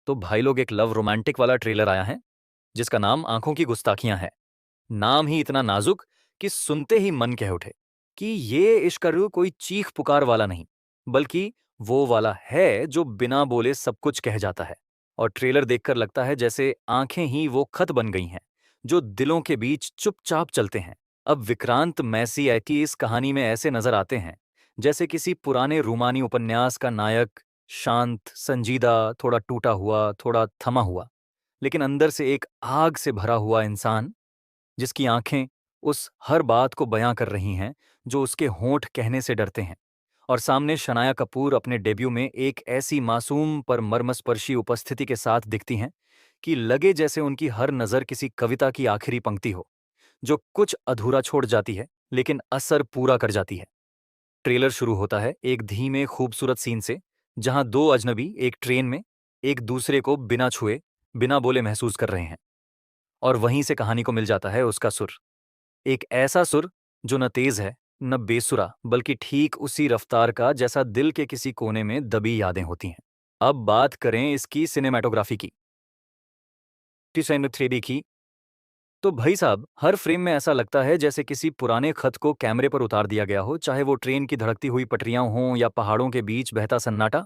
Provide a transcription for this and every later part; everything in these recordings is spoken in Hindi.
तो भाई लोग एक लव रोमांटिक वाला ट्रेलर आया है जिसका नाम आंखों की गुस्ताखियां है। नाम ही इतना नाजुक कि सुनते ही मन कह उठे कि ये इश्करू कोई चीख पुकार वाला नहीं, बल्कि वो वाला है जो बिना बोले सब कुछ कह जाता है। और ट्रेलर देखकर लगता है जैसे आंखें ही वो खत बन गई हैं जो दिलों के बीच चुपचाप चलते हैं। अब विक्रांत मैसी ऐटी इस कहानी में ऐसे नजर आते हैं जैसे किसी पुराने रूमानी उपन्यास का नायक, शांत, संजीदा, थोड़ा टूटा हुआ, थोड़ा थमा हुआ, लेकिन अंदर से एक आग से भरा हुआ इंसान जिसकी आंखें उस हर बात को बयां कर रही हैं जो उसके होंठ कहने से डरते हैं। और सामने शनाया कपूर अपने डेब्यू में एक ऐसी मासूम पर मर्मस्पर्शी उपस्थिति के साथ दिखती हैं कि लगे जैसे उनकी हर नज़र किसी कविता की आखिरी पंक्ति हो जो कुछ अधूरा छोड़ जाती है लेकिन असर पूरा कर जाती है। ट्रेलर शुरू होता है एक धीमे खूबसूरत सीन से जहां दो अजनबी एक ट्रेन में एक दूसरे को बिना छुए, बिना बोले महसूस कर रहे हैं। और वहीं से कहानी को मिल जाता है उसका सुर, एक ऐसा सुर जो न तेज है न बेसुरा, बल्कि ठीक उसी रफ्तार का जैसा दिल के किसी कोने में दबी यादें होती हैं। अब बात करें इसकी सिनेमाटोग्राफी की, टी की, तो भाई साहब हर फ्रेम में ऐसा लगता है जैसे किसी पुराने खत को कैमरे पर उतार दिया गया हो, चाहे वो ट्रेन की धड़कती हुई पटरियां हों या पहाड़ों के बीच बहता सन्नाटा,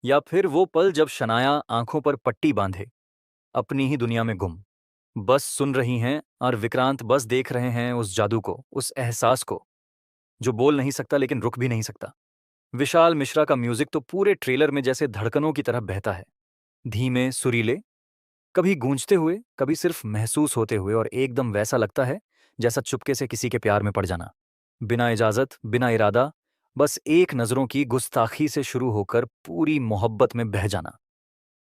या फिर वो पल जब शनाया आंखों पर पट्टी बांधे अपनी ही दुनिया में गुम बस सुन रही हैं और विक्रांत बस देख रहे हैं उस जादू को, उस एहसास को जो बोल नहीं सकता लेकिन रुक भी नहीं सकता। विशाल मिश्रा का म्यूजिक तो पूरे ट्रेलर में जैसे धड़कनों की तरह बहता है, धीमे सुरीले, कभी गूंजते हुए, कभी सिर्फ महसूस होते हुए, और एकदम वैसा लगता है जैसा चुपके से किसी के प्यार में पड़ जाना, बिना इजाजत, बिना इरादा, बस एक नजरों की गुस्ताखी से शुरू होकर पूरी मोहब्बत में बह जाना।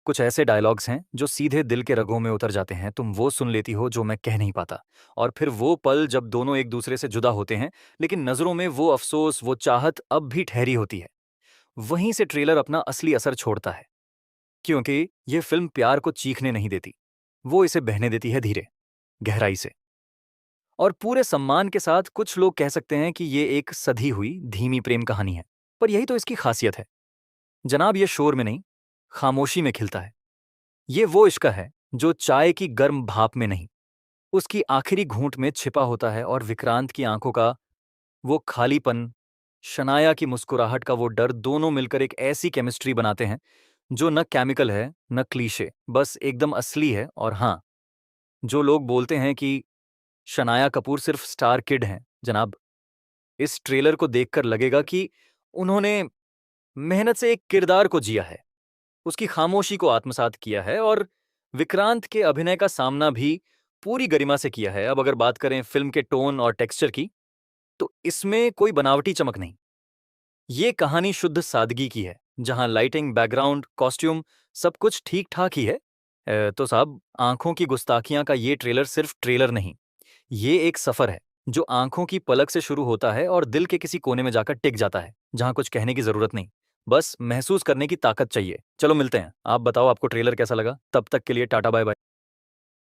कुछ ऐसे डायलॉग्स हैं जो सीधे दिल के रगों में उतर जाते हैं, तुम वो सुन लेती हो जो मैं कह नहीं पाता। और फिर वो पल जब दोनों एक दूसरे से जुदा होते हैं लेकिन नजरों में वो अफसोस, वो चाहत अब भी ठहरी होती है। वहीं से ट्रेलर अपना असली असर छोड़ता है, क्योंकि ये फिल्म प्यार को चीखने नहीं देती, वो इसे बहने देती है धीरे, गहराई से। और पूरे सम्मान के साथ कुछ लोग कह सकते हैं कि ये एक सधी हुई धीमी प्रेम कहानी है, पर यही तो इसकी खासियत है जनाब, ये शोर में नहीं, खामोशी में खिलता है। ये वो इश्क है जो चाय की गर्म भाप में नहीं, उसकी आखिरी घूंट में छिपा होता है। और विक्रांत की आंखों का वो खालीपन, शनाया की मुस्कुराहट का वो डर, दोनों मिलकर एक ऐसी केमिस्ट्री बनाते हैं जो न केमिकल है न क्लीशे, बस एकदम असली है। और हाँ, जो लोग बोलते हैं कि शनाया कपूर सिर्फ स्टार किड हैं, जनाब, इस ट्रेलर को देखकर लगेगा कि उन्होंने मेहनत से एक किरदार को जिया है, उसकी खामोशी को आत्मसात किया है, और विक्रांत के अभिनय का सामना भी पूरी गरिमा से किया है। अब अगर बात करें फिल्म के टोन और टेक्सचर की, तो इसमें कोई बनावटी चमक नहीं। ये कहानी शुद्ध सादगी की है, जहां लाइटिंग, बैकग्राउंड, कॉस्ट्यूम सब कुछ ठीक ठाक ही है। तो साहब, आंखों की गुस्ताखियां का ये ट्रेलर सिर्फ ट्रेलर नहीं, ये एक सफर है जो आंखों की पलक से शुरू होता है और दिल के किसी कोने में जाकर टिक जाता है, जहां कुछ कहने की जरूरत नहीं, बस महसूस करने की ताकत चाहिए। चलो मिलते हैं, आप बताओ आपको ट्रेलर कैसा लगा। तब तक के लिए टाटा बाय बाय।